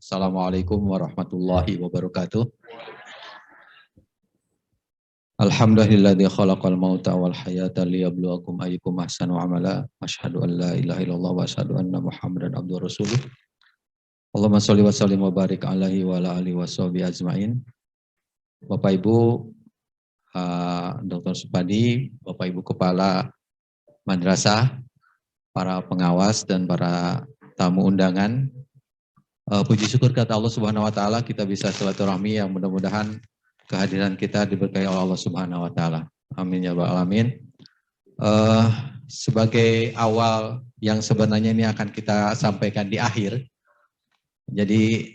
Assalamualaikum warahmatullahi wabarakatuh. Alhamdulilladzi khalaqal mauta wal hayata liyabluwakum ayyukum ahsanu amala. Asyhadu an la ilaha illallah wa asyhadu anna Muhammadan abduhu rasuluh. Allahumma sholli wa sallim wa barik alaihi wa ala alihi washabihi ajmain. Bapak Ibu Dr. Supadi, Bapak Ibu Kepala Madrasah, para pengawas dan para tamu undangan. Puji syukur kata Allah Subhanahu wa taala kita bisa silaturahmi yang mudah-mudahan kehadiran kita diberkahi oleh Allah Subhanahu wa taala. Amin ya rabbal alamin. Sebagai awal yang sebenarnya ini akan kita sampaikan di akhir. Jadi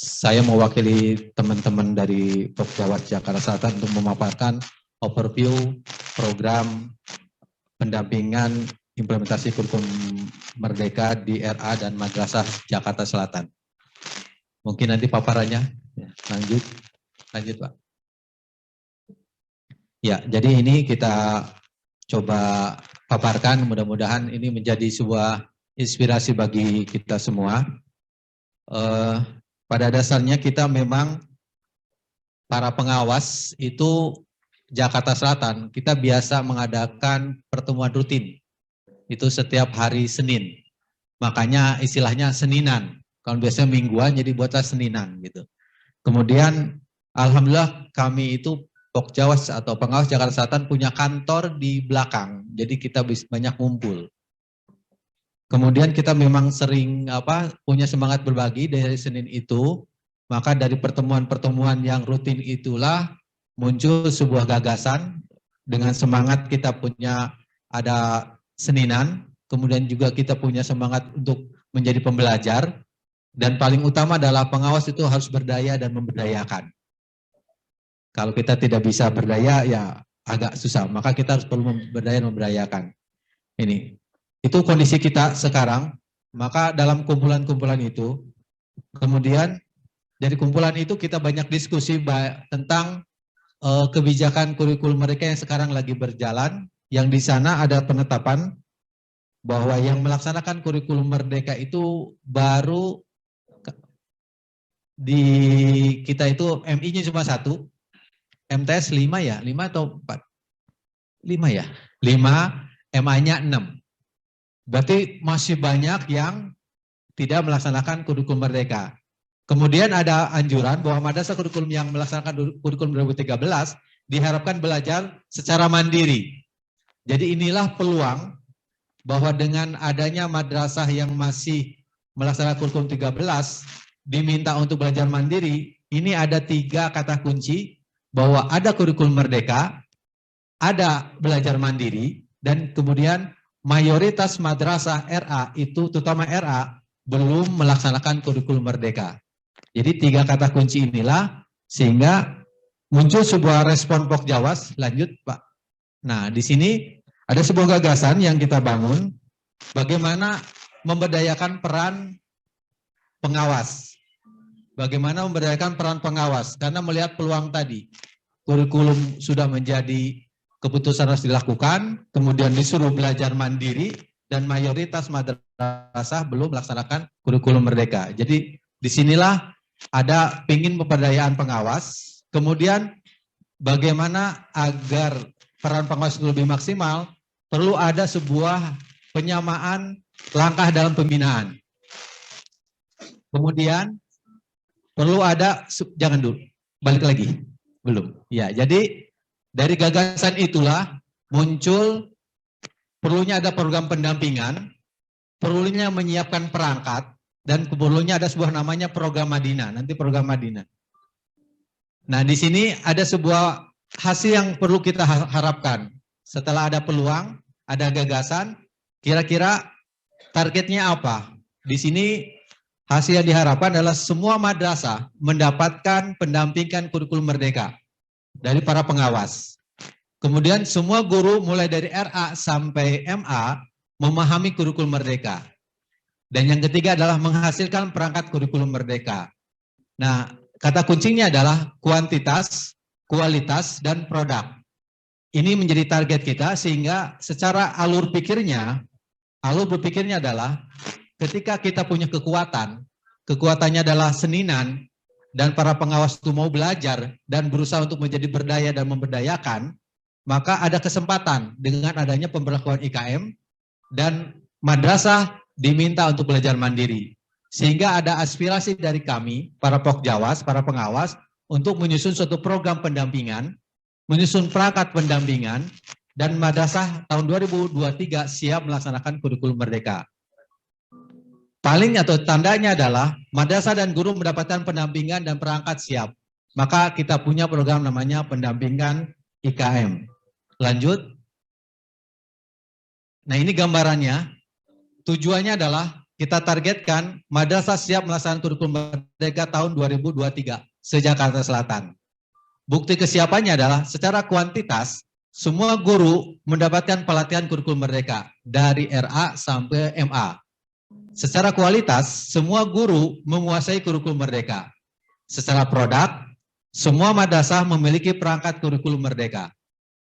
saya mewakili teman-teman dari Pokjawas Jakarta Selatan untuk memaparkan overview program pendampingan implementasi kurikulum Merdeka di RA dan Madrasah Jakarta Selatan. Mungkin nanti paparannya. Lanjut Pak. Ya, jadi ini kita coba paparkan, mudah-mudahan ini menjadi sebuah inspirasi bagi kita semua. Pada dasarnya kita memang para pengawas itu Jakarta Selatan, kita biasa mengadakan pertemuan rutin. Itu setiap hari Senin. Makanya istilahnya Seninan. Kalau biasanya mingguan jadi buatlah Seninan gitu. Kemudian alhamdulillah kami itu Pokjawas atau pengawas Jakarta Selatan punya kantor di belakang. Jadi kita bisa banyak ngumpul. Kemudian kita memang sering punya semangat berbagi dari Senin itu. Maka dari pertemuan-pertemuan yang rutin itulah muncul sebuah gagasan dengan semangat kita punya ada Seninan. Kemudian juga kita punya semangat untuk menjadi pembelajar. Dan paling utama adalah pengawas itu harus berdaya dan memberdayakan. Kalau kita tidak bisa berdaya, ya agak susah. Maka kita harus perlu berdaya dan memberdayakan. Ini. Itu kondisi kita sekarang. Maka dalam kumpulan-kumpulan itu, kemudian dari kumpulan itu kita banyak diskusi tentang kebijakan kurikulum mereka yang sekarang lagi berjalan. Yang di sana ada penetapan bahwa yang melaksanakan kurikulum Merdeka itu baru di kita itu MI-nya cuma 1, MTS 5 ya, 5 atau 4? 5 ya, 5, MA-nya 6. Berarti masih banyak yang tidak melaksanakan kurikulum Merdeka. Kemudian ada anjuran bahwa madrasah kurikulum yang melaksanakan kurikulum 2013 diharapkan belajar secara mandiri. Jadi inilah peluang bahwa dengan adanya madrasah yang masih melaksanakan kurikulum 13 diminta untuk belajar mandiri, ini ada 3 kata kunci bahwa ada kurikulum Merdeka, ada belajar mandiri, dan kemudian mayoritas madrasah RA itu, terutama RA, belum melaksanakan kurikulum Merdeka. Jadi 3 kata kunci inilah sehingga muncul sebuah respon Pokjawas. Lanjut Pak. Nah di sini ada sebuah gagasan yang kita bangun, bagaimana memberdayakan peran pengawas. Bagaimana memberdayakan peran pengawas, karena melihat peluang tadi. Kurikulum sudah menjadi keputusan harus dilakukan, kemudian disuruh belajar mandiri, dan mayoritas madrasah belum melaksanakan kurikulum Merdeka. Jadi disinilah ada pingin pemberdayaan pengawas, kemudian bagaimana agar peran pengawas itu lebih maksimal, perlu ada sebuah penyamaan langkah dalam pembinaan. Kemudian perlu ada, jangan dulu, balik lagi, belum. Ya, jadi dari gagasan itulah muncul perlunya ada program pendampingan, perlunya menyiapkan perangkat, dan perlunya ada sebuah namanya program Madinah, nanti program Madinah. Nah, di sini ada sebuah hasil yang perlu kita harapkan. Setelah ada peluang, ada gagasan, kira-kira targetnya apa? Di sini hasil yang diharapkan adalah semua madrasah mendapatkan pendampingan kurikulum Merdeka dari para pengawas. Kemudian semua guru mulai dari RA sampai MA memahami kurikulum Merdeka. Dan yang ketiga adalah menghasilkan perangkat kurikulum Merdeka. Nah, kata kuncinya adalah kuantitas, kualitas, dan produk. Ini menjadi target kita sehingga secara alur berpikirnya adalah ketika kita punya kekuatan, kekuatannya adalah seninan, dan para pengawas itu mau belajar dan berusaha untuk menjadi berdaya dan memberdayakan, maka ada kesempatan dengan adanya pemberlakuan IKM dan madrasah diminta untuk belajar mandiri. Sehingga ada aspirasi dari kami, para Pokjawas, para pengawas, untuk menyusun suatu program pendampingan, menyusun perangkat pendampingan, dan madrasah tahun 2023 siap melaksanakan kurikulum merdeka. Paling atau tandanya adalah madrasah dan guru mendapatkan pendampingan dan perangkat siap. Maka kita punya program namanya pendampingan IKM. Lanjut. Nah, ini gambarannya. Tujuannya adalah kita targetkan madrasah siap melaksanakan kurikulum merdeka tahun 2023 se-Jakarta Selatan. Bukti kesiapannya adalah secara kuantitas semua guru mendapatkan pelatihan kurikulum merdeka dari RA sampai MA. Secara kualitas, semua guru menguasai kurikulum merdeka. Secara produk, semua madrasah memiliki perangkat kurikulum merdeka.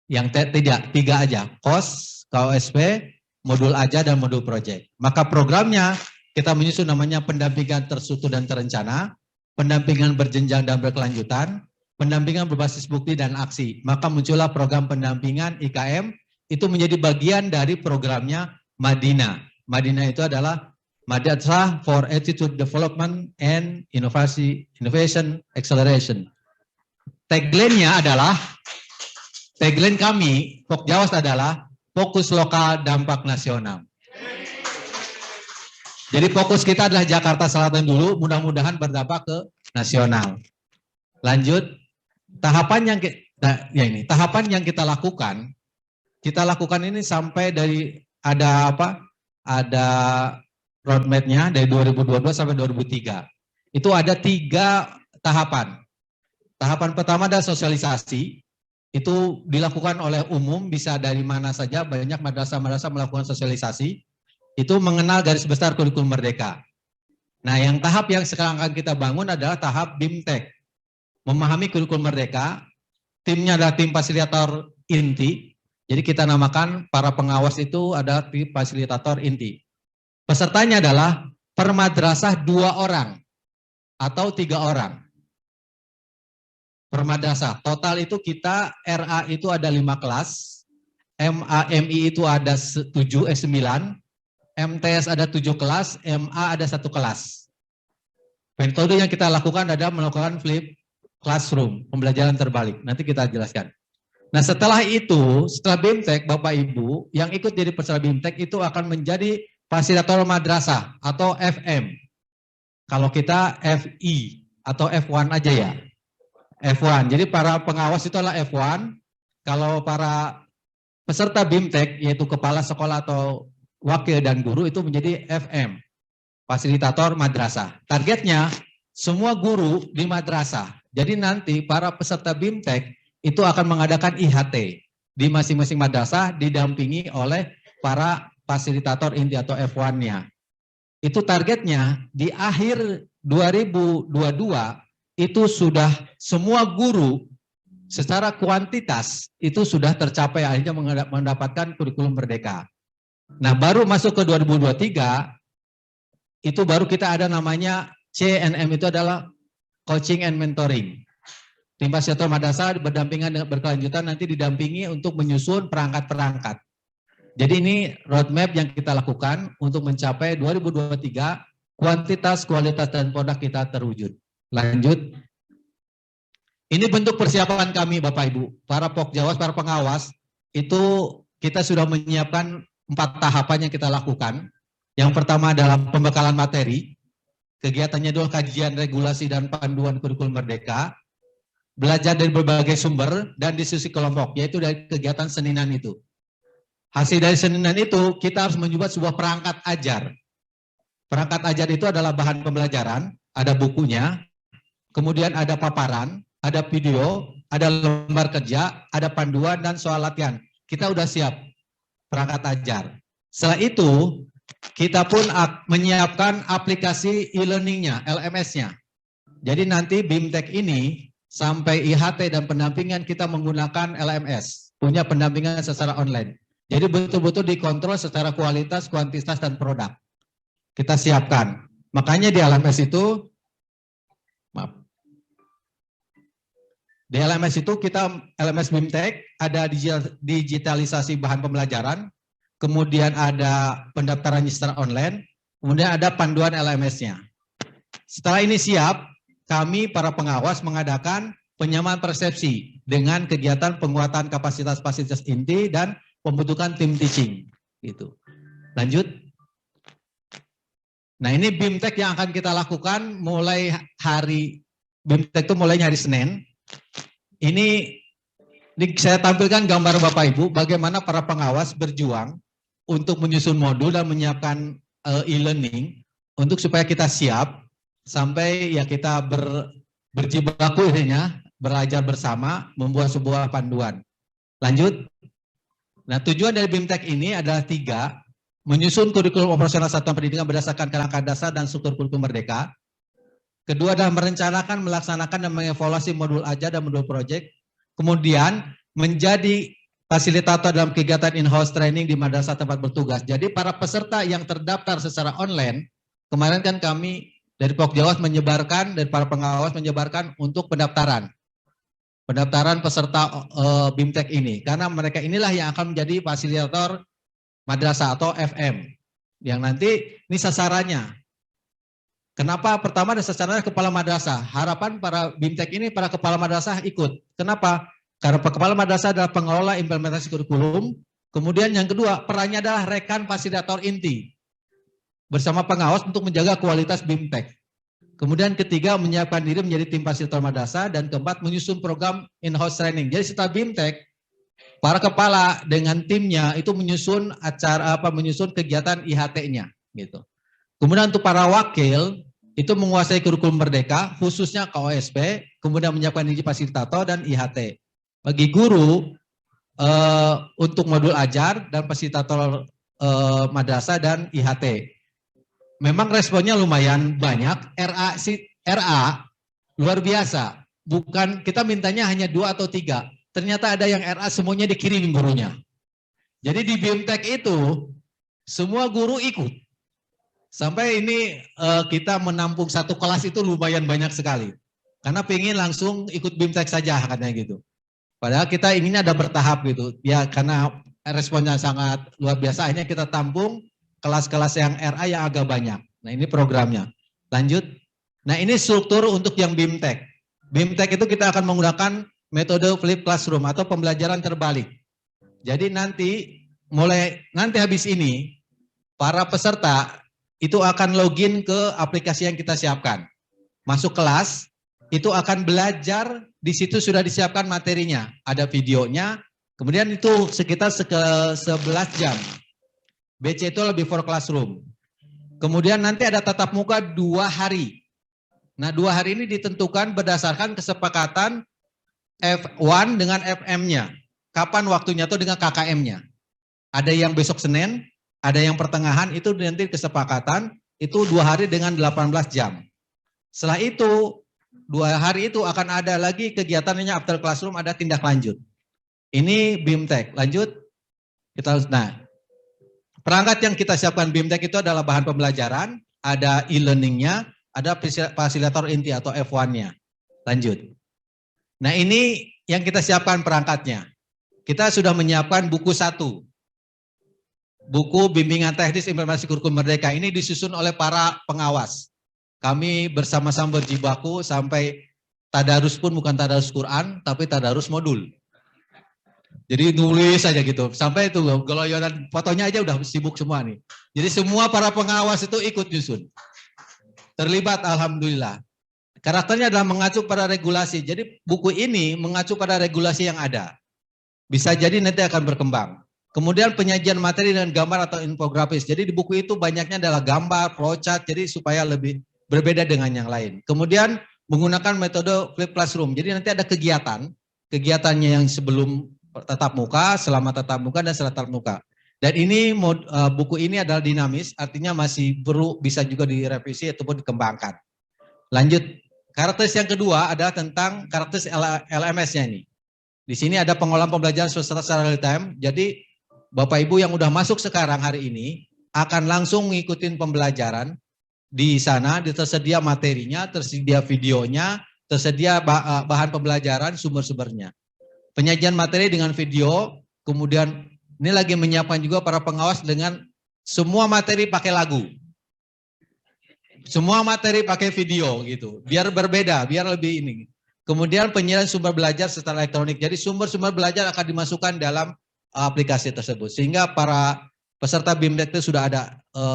Yang tidak, 3 aja, KOS, KOSP, modul aja, dan modul project. Maka programnya kita menyusun namanya pendampingan terstruktur dan terencana, pendampingan berjenjang dan berkelanjutan, pendampingan berbasis bukti dan aksi. Maka muncullah program pendampingan IKM, itu menjadi bagian dari programnya Madinah. Madinah itu adalah Madrasah for Attitude Development and Innovation Acceleration. Tagline-nya adalah, tagline kami, Pokjawas adalah fokus lokal dampak nasional. Jadi fokus kita adalah Jakarta Selatan dulu, mudah-mudahan berdampak ke nasional. Lanjut, tahapan yang kita lakukan ini sampai dari ada roadmap-nya dari 2022 sampai 2003. Itu ada 3 tahapan. Tahapan pertama adalah sosialisasi. Itu dilakukan oleh umum, bisa dari mana saja, banyak madrasah-madrasah melakukan sosialisasi. Itu mengenal garis besar kurikulum merdeka. Nah, yang tahap yang sekarang akan kita bangun adalah tahap BIMTEK. Memahami kurikulum merdeka. Timnya adalah tim fasilitator inti. Jadi kita namakan para pengawas itu ada tim fasilitator inti. Pesertanya adalah per madrasah 2 orang atau 3 orang. Per madrasah. Total itu kita RA itu ada 5 kelas, MI itu ada 9, MTS ada 7 kelas, MA ada 1 kelas. Metode yang kita lakukan adalah melakukan flip classroom, pembelajaran terbalik. Nanti kita jelaskan. Nah, setelah itu, setelah BIMTEK, Bapak Ibu, yang ikut jadi peserta BIMTEK itu akan menjadi fasilitator madrasah atau FM. Kalau kita FI atau F1 aja ya. F1. Jadi para pengawas itu adalah F1. Kalau para peserta BIMTEK yaitu kepala sekolah atau wakil dan guru itu menjadi FM. Fasilitator madrasah. Targetnya semua guru di madrasah. Jadi nanti para peserta BIMTEK itu akan mengadakan IHT di masing-masing madrasah didampingi oleh para fasilitator inti atau F1-nya. Itu targetnya di akhir 2022 itu sudah semua guru secara kuantitas itu sudah tercapai akhirnya mendapatkan kurikulum merdeka. Nah, baru masuk ke 2023 itu baru kita ada namanya CNM, itu adalah coaching and mentoring. Tim fasilitator madrasah berdampingan dengan berkelanjutan nanti didampingi untuk menyusun perangkat-perangkat. Jadi ini roadmap yang kita lakukan untuk mencapai 2023, kuantitas, kualitas, dan produk kita terwujud. Lanjut. Ini bentuk persiapan kami Bapak Ibu. Para Pokjawas, para pengawas, itu kita sudah menyiapkan 4 tahapan yang kita lakukan. Yang pertama adalah pembekalan materi. Kegiatannya adalah kajian regulasi dan panduan kurikulum merdeka. Belajar dari berbagai sumber dan diskusi kelompok, yaitu dari kegiatan seninan itu. Hasil dari seninan itu, kita harus membuat sebuah perangkat ajar. Perangkat ajar itu adalah bahan pembelajaran, ada bukunya, kemudian ada paparan, ada video, ada lembar kerja, ada panduan, dan soal latihan. Kita udah siap perangkat ajar. Setelah itu, kita pun menyiapkan aplikasi e-learning-nya, LMS-nya. Jadi nanti BIMTEK ini, sampai IHT dan pendampingan kita menggunakan LMS, punya pendampingan secara online. Jadi betul-betul dikontrol secara kualitas, kuantitas, dan produk. Kita siapkan. Makanya di LMS itu, maaf, di LMS itu kita, LMS BIMTEK, ada digitalisasi bahan pembelajaran, kemudian ada pendaftaran secara online, kemudian ada panduan LMS-nya. Setelah ini siap, kami para pengawas mengadakan penyamaan persepsi dengan kegiatan penguatan kapasitas-fasilitas inti dan pembentukan tim teaching. Gitu. Lanjut. Nah, ini BIMTEK yang akan kita lakukan mulai hari, BIMTEK itu mulainya hari Senin. Ini saya tampilkan gambar Bapak Ibu bagaimana para pengawas berjuang untuk menyusun modul dan menyiapkan e-learning untuk supaya kita siap sampai ya kita berjibaku intinya, belajar bersama, membuat sebuah panduan. Lanjut. Nah, tujuan dari BIMTEK ini adalah 3, menyusun kurikulum operasional satuan pendidikan berdasarkan kerangka dasar dan struktur kurikulum merdeka. Kedua adalah merencanakan, melaksanakan, dan mengevaluasi modul ajar dan modul proyek. Kemudian menjadi fasilitator dalam kegiatan in-house training di madrasah tempat bertugas. Jadi para peserta yang terdaftar secara online, kemarin kan kami dari Pokjawas menyebarkan, dari para pengawas menyebarkan untuk pendaftaran. Pendaftaran peserta BIMTEK ini. Karena mereka inilah yang akan menjadi fasilitator madrasah atau FM. Yang nanti ini sasarannya. Kenapa? Pertama ada sasarannya kepala madrasah. Harapan para BIMTEK ini para kepala madrasah ikut. Kenapa? Karena kepala madrasah adalah pengelola implementasi kurikulum. Kemudian yang kedua, perannya adalah rekan fasilitator inti. Bersama pengawas untuk menjaga kualitas BIMTEK. Kemudian ketiga, menyiapkan diri menjadi tim fasilitator madrasah. Dan keempat, menyusun program in-house training. Jadi setelah BIMTEK, para kepala dengan timnya itu menyusun menyusun kegiatan IHT-nya. Gitu. Kemudian untuk para wakil, itu menguasai kurikulum merdeka, khususnya KOSP, kemudian menyiapkan diri fasilitator dan IHT. Bagi guru, untuk modul ajar dan fasilitator madrasah dan IHT. Memang responnya lumayan banyak, RA luar biasa. Bukan, kita mintanya hanya 2 atau 3. Ternyata ada yang RA semuanya dikirim gurunya. Jadi di BIMTEK itu, semua guru ikut. Sampai ini kita menampung satu kelas itu lumayan banyak sekali. Karena pengen langsung ikut BIMTEK saja katanya gitu. Padahal kita inginnya ada bertahap gitu. Ya karena responnya sangat luar biasa, akhirnya kita tampung kelas-kelas yang RA yang agak banyak. Nah ini programnya. Lanjut. Nah ini struktur untuk yang BIMTEK. BIMTEK itu kita akan menggunakan metode flip classroom atau pembelajaran terbalik. Jadi nanti habis ini para peserta itu akan login ke aplikasi yang kita siapkan. Masuk kelas, itu akan belajar, di situ sudah disiapkan materinya. Ada videonya, kemudian itu sekitar 11 jam. BC itu lebih for classroom. Kemudian nanti ada tatap muka 2 hari. Nah 2 hari ini ditentukan berdasarkan kesepakatan F1 dengan FM-nya. Kapan waktunya itu dengan KKM-nya. Ada yang besok Senin, ada yang pertengahan, itu nanti kesepakatan, itu 2 hari dengan 18 jam. Setelah itu, 2 hari itu akan ada lagi kegiatannya after classroom, ada tindak lanjut. Ini BIMTEK. Lanjut. Nah, perangkat yang kita siapkan BIMTEK itu adalah bahan pembelajaran, ada e-learningnya, ada fasilitator inti atau F1-nya. Lanjut. Nah ini yang kita siapkan perangkatnya. Kita sudah menyiapkan buku 1. Buku bimbingan teknis implementasi kurikulum merdeka ini disusun oleh para pengawas. Kami bersama-sama berjibaku sampai tadarus pun bukan tadarus Quran, tapi tadarus modul. Jadi nulis aja gitu. Sampai itu geloyonan fotonya aja udah sibuk semua nih. Jadi semua para pengawas itu ikut nyusun. Terlibat alhamdulillah. Karakternya adalah mengacu pada regulasi. Jadi buku ini mengacu pada regulasi yang ada. Bisa jadi nanti akan berkembang. Kemudian penyajian materi dengan gambar atau infografis. Jadi di buku itu banyaknya adalah gambar, flowchart, jadi supaya lebih berbeda dengan yang lain. Kemudian menggunakan metode flip classroom. Jadi nanti ada kegiatannya yang sebelum tatap muka, selama tatap muka, dan setelah tatap muka. Dan ini buku ini adalah dinamis, artinya masih perlu bisa juga direvisi ataupun dikembangkan. Lanjut, karakteristik yang kedua adalah tentang karakteristik LMS-nya ini. Di sini ada pengolahan pembelajaran secara real time. Jadi Bapak Ibu yang udah masuk sekarang hari ini akan langsung ngikutin pembelajaran di sana, tersedia materinya, tersedia videonya, tersedia bahan pembelajaran, sumber-sumbernya. Penyajian materi dengan video, kemudian ini lagi menyiapkan juga para pengawas dengan semua materi pakai lagu. Semua materi pakai video gitu, biar berbeda, biar lebih ini. Kemudian penyediaan sumber belajar secara elektronik. Jadi sumber-sumber belajar akan dimasukkan dalam aplikasi tersebut. Sehingga para peserta BIMTEK itu sudah ada,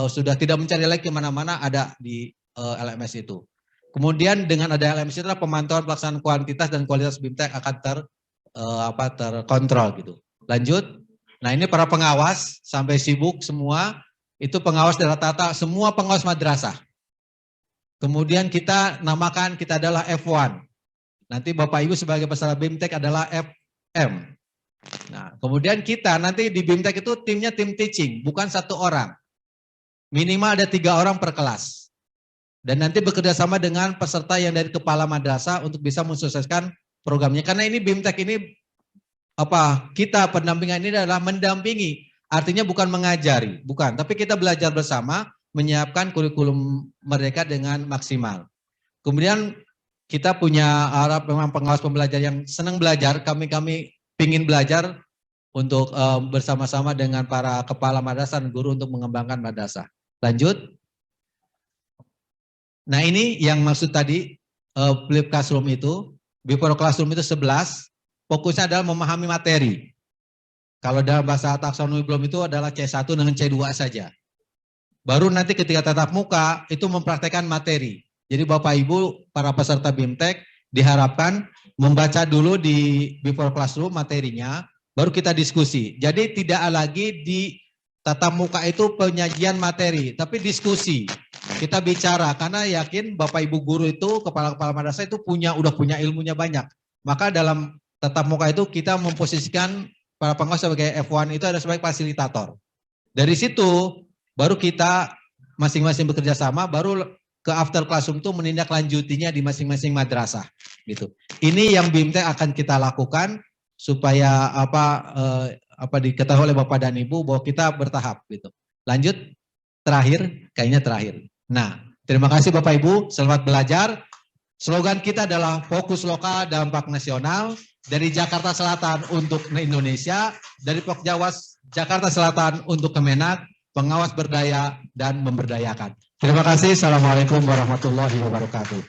sudah tidak mencari lagi kemana-mana, ada di LMS itu. Kemudian dengan ada LMS itu pemantauan pelaksanaan kuantitas dan kualitas BIMTEK akan terkontrol gitu. Lanjut. Nah ini para pengawas sampai sibuk semua, itu pengawas dari rata-rata semua pengawas madrasah. Kemudian kita namakan kita adalah F1. Nanti Bapak Ibu sebagai peserta BIMTEK adalah FM. Nah, kemudian kita nanti di BIMTEK itu timnya tim teaching, bukan 1 orang. Minimal ada 3 orang per kelas. Dan nanti bekerja sama dengan peserta yang dari kepala madrasah untuk bisa mensukseskan programnya. Karena ini BIMTEK ini kita pendampingan ini adalah mendampingi. Artinya bukan mengajari, bukan. Tapi kita belajar bersama, menyiapkan kurikulum mereka dengan maksimal. Kemudian kita punya memang pengawas pembelajar yang senang belajar, kami ingin belajar untuk bersama-sama dengan para kepala madrasah dan guru untuk mengembangkan madrasah. Lanjut. Nah ini yang maksud tadi Flip Classroom itu, Before Classroom itu 11, fokusnya adalah memahami materi. Kalau dalam bahasa taksonomi belum itu adalah C1 dengan C2 saja. Baru nanti ketika tatap muka itu mempraktekkan materi. Jadi Bapak Ibu para peserta BIMTEK diharapkan membaca dulu di Before Classroom materinya, baru kita diskusi. Jadi tidak lagi di tatap muka itu penyajian materi, tapi diskusi. Kita bicara karena yakin Bapak Ibu guru itu, kepala-kepala madrasah itu udah punya ilmunya banyak. Maka dalam tatap muka itu kita memposisikan para pengawas sebagai F1 itu ada sebagai fasilitator. Dari situ baru kita masing-masing bekerja sama, baru ke after classroom itu menindaklanjutinya di masing-masing madrasah gitu. Ini yang BIMTEK akan kita lakukan supaya diketahui oleh Bapak dan Ibu bahwa kita bertahap gitu. Lanjut, kayaknya terakhir. Nah, terima kasih Bapak Ibu, selamat belajar. Slogan kita adalah fokus lokal dampak nasional, dari Jakarta Selatan untuk Indonesia, dari Pokjawas Jakarta Selatan untuk Kemenak, pengawas berdaya dan memberdayakan. Terima kasih. Assalamualaikum warahmatullahi wabarakatuh.